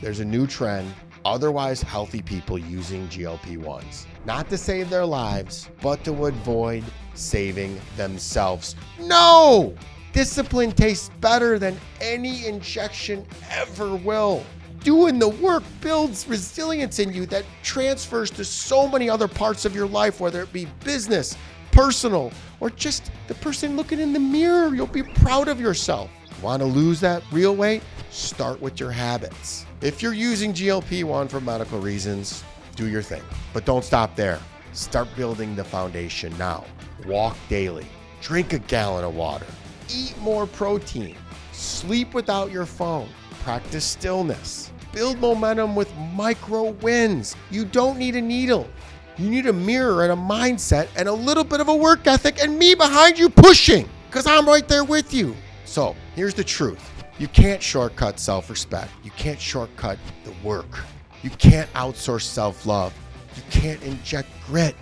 There's a new trend, otherwise healthy people using GLP-1s. Not to save their lives, but to avoid saving themselves. No! Discipline tastes better than any injection ever will. Doing the work builds resilience in you that transfers to so many other parts of your life, whether it be business, personal, or just the person looking in the mirror. You'll be proud of yourself. Want to lose that real weight? Start with your habits. If you're using GLP-1 for medical reasons, do your thing. But don't stop there. Start building the foundation now. Walk daily. Drink a gallon of water. Eat more protein. Sleep without your phone. Practice stillness. Build momentum with micro wins. You don't need a needle. You need a mirror and a mindset and a little bit of a work ethic and me behind you pushing, because I'm right there with you. So here's the truth. You can't shortcut self-respect. You can't shortcut the work. You can't outsource self-love. You can't inject grit.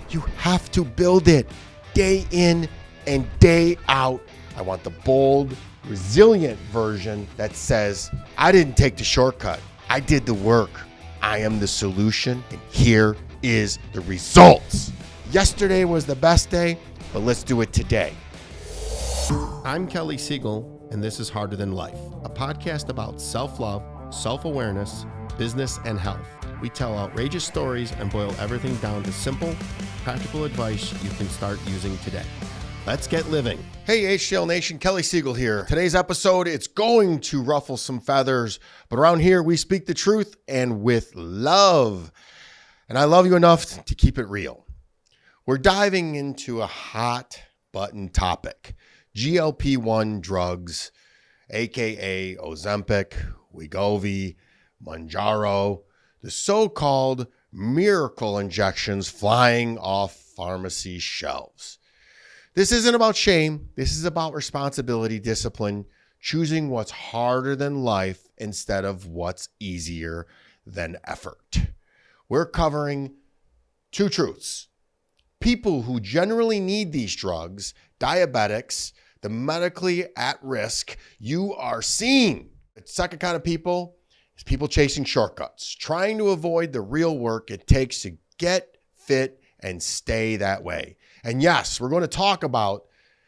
You have to build it day in and day out. I want the bold, resilient version that says, I didn't take the shortcut. I did the work. I am the solution, and here is the results. Yesterday was the best day, but let's do it today. I'm Kelly Siegel, and this is Harder Than Life, a podcast about self-love, self-awareness, business, and health. We tell outrageous stories and boil everything down to simple, practical advice you can start using today. Let's get living. Hey, HCL Nation, Kelly Siegel here. Today's episode, it's going to ruffle some feathers, but around here, we speak the truth and with love. And I love you enough to keep it real. We're diving into a hot button topic, GLP-1 drugs, aka Ozempic, Wegovy, Mounjaro, the so-called miracle injections flying off pharmacy shelves. This isn't about shame. This is about responsibility, discipline, choosing what's harder than life instead of what's easier than effort. We're covering two truths. People who generally need these drugs, diabetics, the medically at risk, you are seeing. The second kind of people is people chasing shortcuts, trying to avoid the real work it takes to get fit and stay that way. And yes, we're going to talk about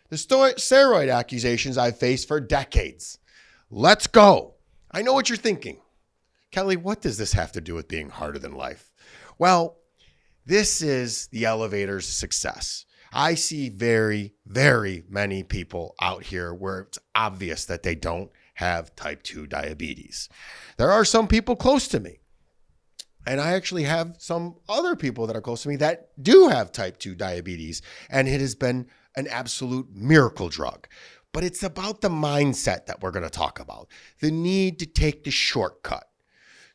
the steroid accusations I've faced for decades. Let's go. I know what you're thinking. Kelly, what does this have to do with being harder than life? Well, this is the elevator's success. I see very, very many people out here where it's obvious that they don't have type 2 diabetes. There are some people close to me. And I actually have some other people that are close to me that do have type 2 diabetes, and it has been an absolute miracle drug. But it's about the mindset that we're going to talk about, the need to take the shortcut.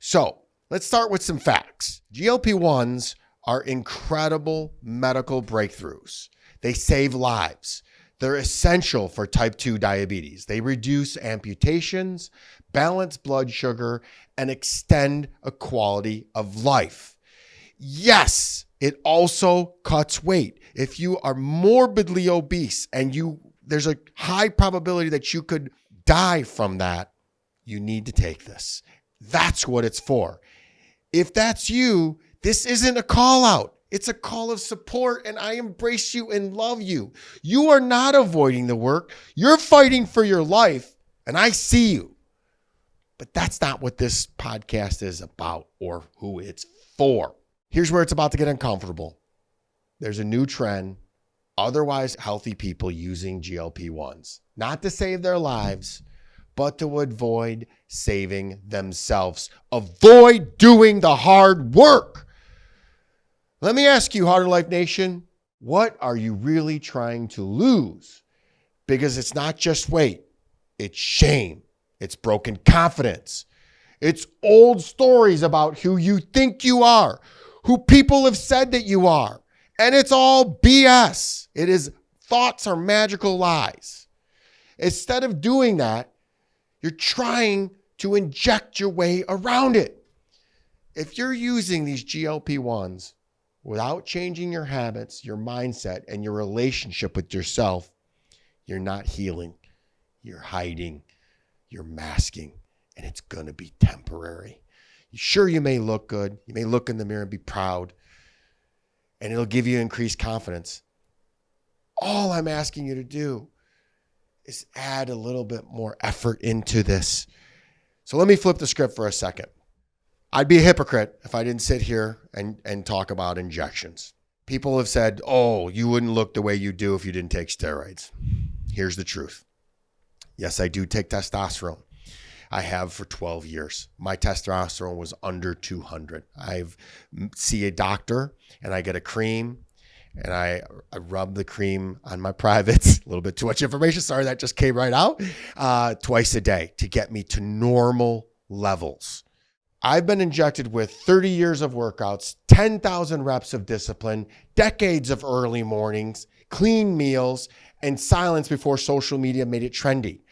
So let's start with some facts. GLP-1s are incredible medical breakthroughs. They save lives. They're essential for type 2 diabetes. They reduce amputations, balance blood sugar, and extend a quality of life. Yes, it also cuts weight. If you are morbidly obese and there's a high probability that you could die from that, you need to take this. That's what it's for. If that's you, this isn't a call out. It's a call of support, and I embrace you and love you. You are not avoiding the work. You're fighting for your life, and I see you. But that's not what this podcast is about or who it's for. Here's where it's about to get uncomfortable. There's a new trend, otherwise healthy people using GLP-1s. Not to save their lives, but to avoid saving themselves. Avoid doing the hard work. Let me ask you, Harder Life Nation, what are you really trying to lose? Because it's not just weight, it's shame. It's broken confidence. It's old stories about who you think you are, who people have said that you are. And it's all BS. It is thoughts are magical lies. Instead of doing that, you're trying to inject your way around it. If you're using these GLP-1s without changing your habits, your mindset, and your relationship with yourself, you're not healing. You're hiding. You're masking, and it's going to be temporary. Sure, you may look good. You may look in the mirror and be proud, and it'll give you increased confidence. All I'm asking you to do is add a little bit more effort into this. So let me flip the script for a second. I'd be a hypocrite if I didn't sit here and talk about injections. People have said, oh, you wouldn't look the way you do if you didn't take steroids. Here's the truth. Yes, I do take testosterone. I have for 12 years. My testosterone was under 200. I see a doctor and I get a cream and I rub the cream on my privates. A little bit too much information. Sorry, that just came right out. Twice a day to get me to normal levels. I've been injected with 30 years of workouts, 10,000 reps of discipline, decades of early mornings, clean meals, and silence before social media made it trendy.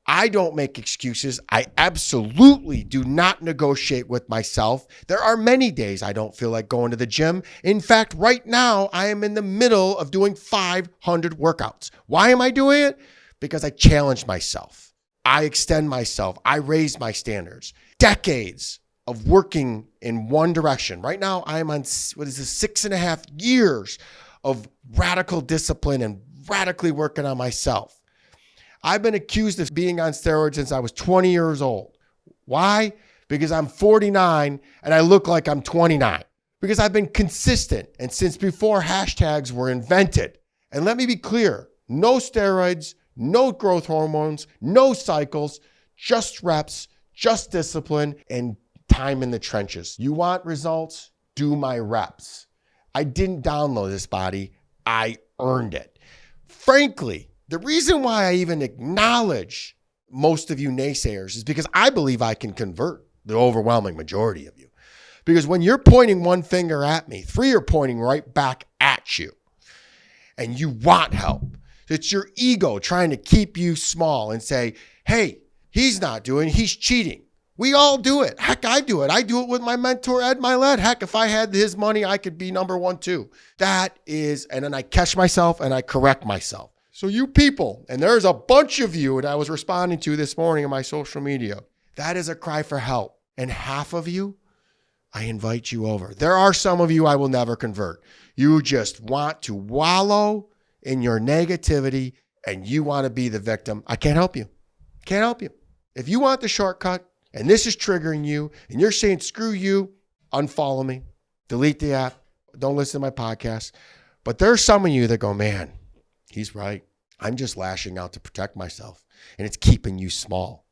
I don't make excuses. I absolutely do not negotiate with myself. There are many days I don't feel like going to the gym. In fact, right now, I am in the middle of doing 500 workouts. Why am I doing it? Because I challenge myself. I extend myself. I raise my standards. Decades of working in one direction. Right now, I am on, 6.5 years of radical discipline and radically working on myself. I've been accused of being on steroids since I was 20 years old. Why? Because I'm 49 and I look like I'm 29. Because I've been consistent and since before hashtags were invented. And let me be clear, no steroids, no growth hormones, no cycles, just reps, just discipline, and time in the trenches. You want results? Do my reps. I didn't download this body. I earned it. Frankly, the reason why I even acknowledge most of you naysayers is because I believe I can convert the overwhelming majority of you. Because when you're pointing one finger at me, 3 are pointing right back at you. And you want help. It's your ego trying to keep you small and say, hey, he's not doing, he's cheating. We all do it. Heck, I do it. I do it with my mentor, Ed Milet. Heck, if I had his money, I could be number 1 too. That is, and then I catch myself and I correct myself. So you people, and there's a bunch of you that I was responding to this morning on my social media, that is a cry for help. And half of you, I invite you over. There are some of you I will never convert. You just want to wallow in your negativity and you want to be the victim. I can't help you. Can't help you. If you want the shortcut and this is triggering you and you're saying, screw you, unfollow me, delete the app, don't listen to my podcast. But there's some of you that go, man, he's right. I'm just lashing out to protect myself and it's keeping you small.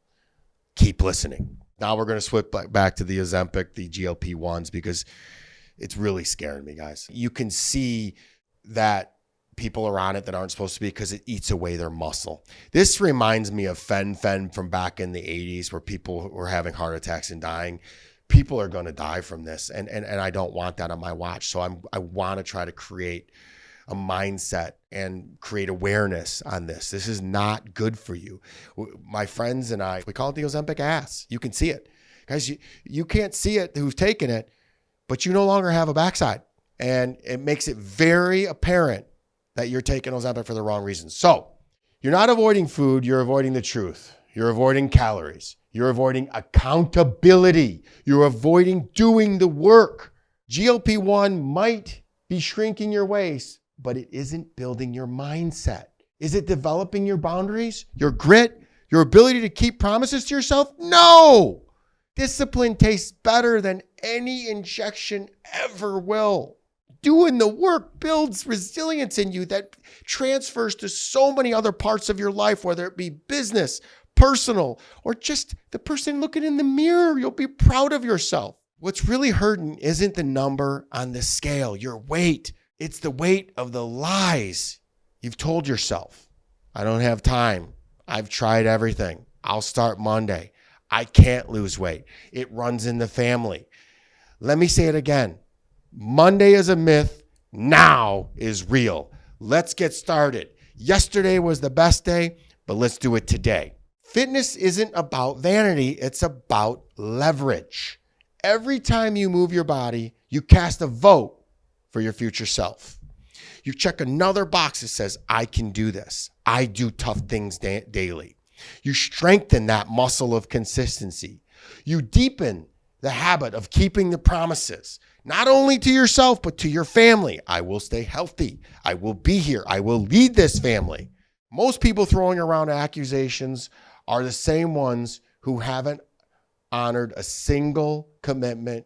Keep listening. Now we're going to switch back to the Ozempic, the GLP-1s, because it's really scaring me, guys. You can see that people are on it that aren't supposed to be because it eats away their muscle. This reminds me of fen from back in the 80s where people were having heart attacks and dying. People are going to die from this. And I don't want that on my watch. So I want to try to create a mindset and create awareness on this. This is not good for you. My friends and I, we call it the Ozempic ass. You can see it. Guys, you can't see it who's taken it, but you no longer have a backside. And it makes it very apparent that you're taking Ozempic for the wrong reasons. So you're not avoiding food, you're avoiding the truth. You're avoiding calories. You're avoiding accountability. You're avoiding doing the work. GLP-1 might be shrinking your waist, but it isn't building your mindset. Is it developing your boundaries, your grit, your ability to keep promises to yourself? No! Discipline tastes better than any injection ever will. Doing the work builds resilience in you that transfers to so many other parts of your life, whether it be business, personal, or just the person looking in the mirror. You'll be proud of yourself. What's really hurting isn't the number on the scale, your weight. It's the weight of the lies you've told yourself. I don't have time. I've tried everything. I'll start Monday. I can't lose weight. It runs in the family. Let me say it again. Monday is a myth. Now is real. Let's get started. Yesterday was the best day, but let's do it today. Fitness isn't about vanity. It's about leverage. Every time you move your body, you cast a vote for your future self. You check another box that says, I can do this. I do tough things daily. You strengthen that muscle of consistency. You deepen the habit of keeping the promises, not only to yourself, but to your family. I will stay healthy. I will be here. I will lead this family. Most people throwing around accusations are the same ones who haven't honored a single commitment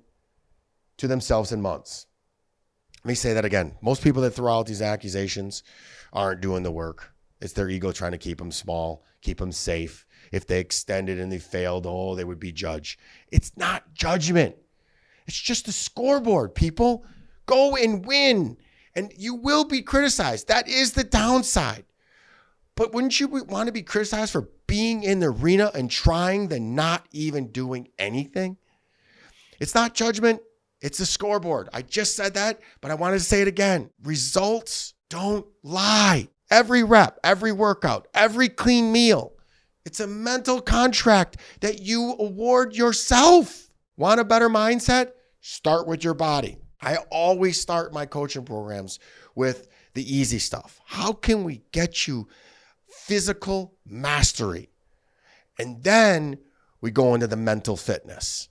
to themselves in months. Let me say that again. Most people that throw out these accusations aren't doing the work. It's their ego trying to keep them small, keep them safe. If they extended and they failed, they would be judged. It's not judgment. It's just a scoreboard, people. Go and win, and you will be criticized. That is the downside. But wouldn't you want to be criticized for being in the arena and trying than not even doing anything? It's not judgment. It's a scoreboard. I just said that, but I wanted to say it again. Results don't lie. Every rep, every workout, every clean meal. It's a mental contract that you award yourself. Want a better mindset? Start with your body. I always start my coaching programs with the easy stuff. How can we get you physical mastery? And then we go into the mental fitness.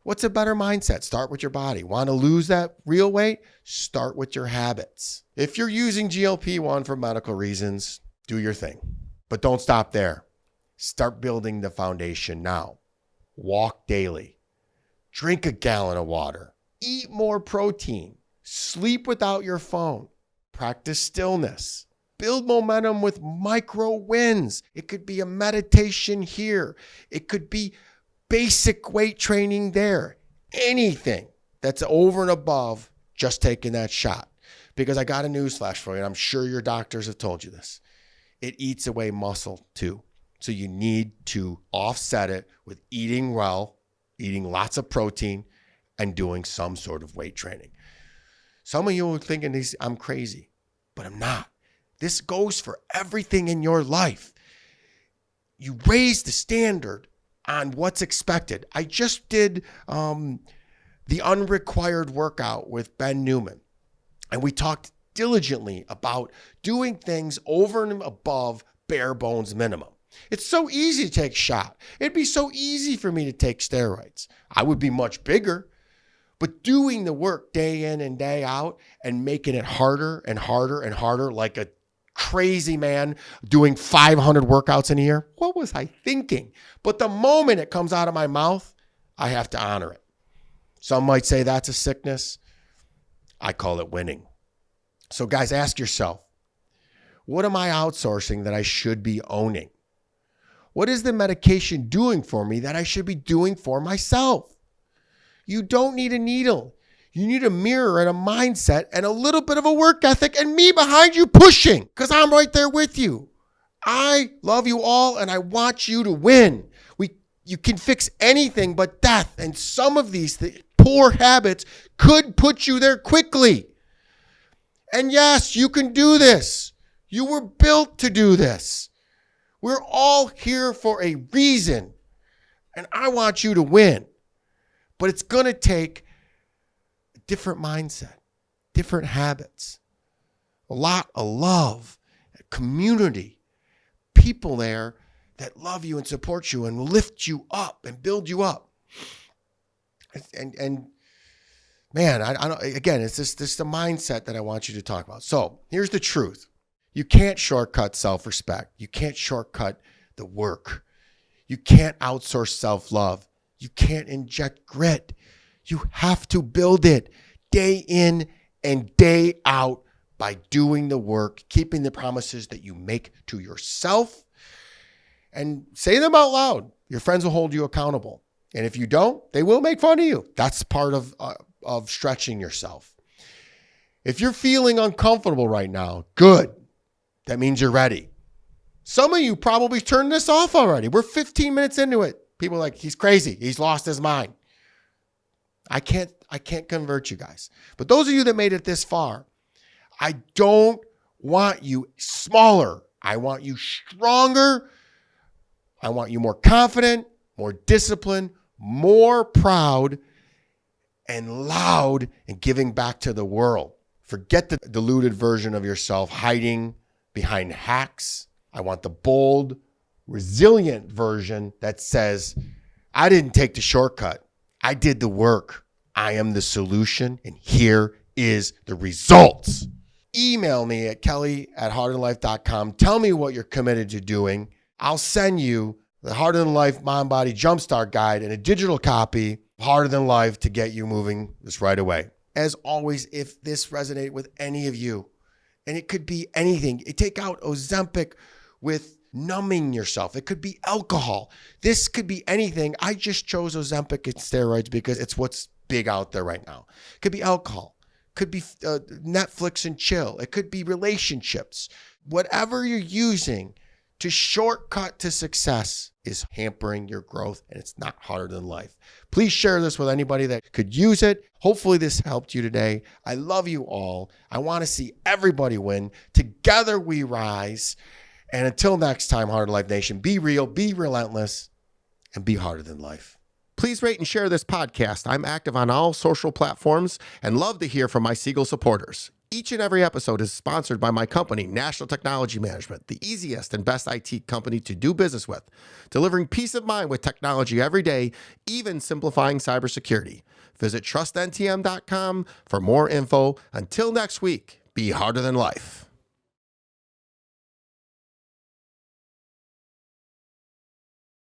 What's a better mindset? Start with your body. Want to lose that real weight? Start with your habits. If you're using GLP-1 for medical reasons, do your thing. But don't stop there. Start building the foundation now. Walk daily. Drink a gallon of water. Eat more protein. Sleep without your phone. Practice stillness. Build momentum with micro wins. It could be a meditation here. It could be basic weight training there. Anything that's over and above just taking that shot. Because I got a newsflash for you, and I'm sure your doctors have told you this. It eats away muscle too. So you need to offset it with eating well, eating lots of protein, and doing some sort of weight training. Some of you are thinking I'm crazy, but I'm not. This goes for everything in your life. You raise the standard on what's expected. I just did the unrequired workout with Ben Newman, and we talked diligently about doing things over and above bare bones minimum. It's so easy to take a shot. It'd be so easy for me to take steroids. I would be much bigger, but doing the work day in and day out and making it harder and harder and harder, like a crazy man doing 500 workouts in a year. What was I thinking? But the moment it comes out of my mouth, I have to honor it. Some might say that's a sickness. I call it winning. So guys, ask yourself, what am I outsourcing that I should be owning? What is the medication doing for me that I should be doing for myself? You don't need a needle. You need a mirror and a mindset and a little bit of a work ethic and me behind you pushing, because I'm right there with you. I love you all and I want you to win. You can fix anything but death, and some of these poor habits could put you there quickly. And yes, you can do this. You were built to do this. We're all here for a reason, and I want you to win. But it's going to take a different mindset, different habits, a lot of love, a community, people there that love you and support you and will lift you up and build you up. And man, I don't, again, it's this the mindset that I want you to talk about. So here's the truth. You can't shortcut self-respect. You can't shortcut the work. You can't outsource self-love. You can't inject grit. You have to build it day in and day out by doing the work, keeping the promises that you make to yourself, and say them out loud. Your friends will hold you accountable. And if you don't, they will make fun of you. That's part of stretching yourself. If you're feeling uncomfortable right now, good. That means you're ready. Some of you probably turned this off already. We're 15 minutes into it. People are like, he's crazy. He's lost his mind. I can't convert you guys. But those of you that made it this far, I don't want you smaller. I want you stronger. I want you more confident, more disciplined, more proud, and loud, and giving back to the world. Forget the diluted version of yourself hiding behind hacks. I want the bold, resilient version that says, I didn't take the shortcut. I did the work. I am the solution, and here is the results. Email me at kelly@heartandlife.com. Tell me what you're committed to doing. I'll send you the Harder Than Life Mind Body Jumpstart Guide and a digital copy of Harder Than Life to get you moving this right away. As always, if this resonated with any of you, and it could be anything, take out Ozempic with numbing yourself. It could be alcohol. This could be anything. I just chose Ozempic and steroids because it's what's big out there right now. It could be alcohol. It could be Netflix and chill. It could be relationships. Whatever you're using to shortcut to success is hampering your growth, and it's not Harder Than Life. Please share this with anybody that could use it. Hopefully this helped you today. I love you all. I want to see everybody win. Together we rise. And until next time, Harder Than Life Nation, be real, be relentless, and be harder than life. Please rate and share this podcast. I'm active on all social platforms and love to hear from my Siegel supporters. Each and every episode is sponsored by my company, National Technology Management, the easiest and best IT company to do business with, delivering peace of mind with technology every day, even simplifying cybersecurity. Visit trustntm.com for more info. Until next week, be harder than life.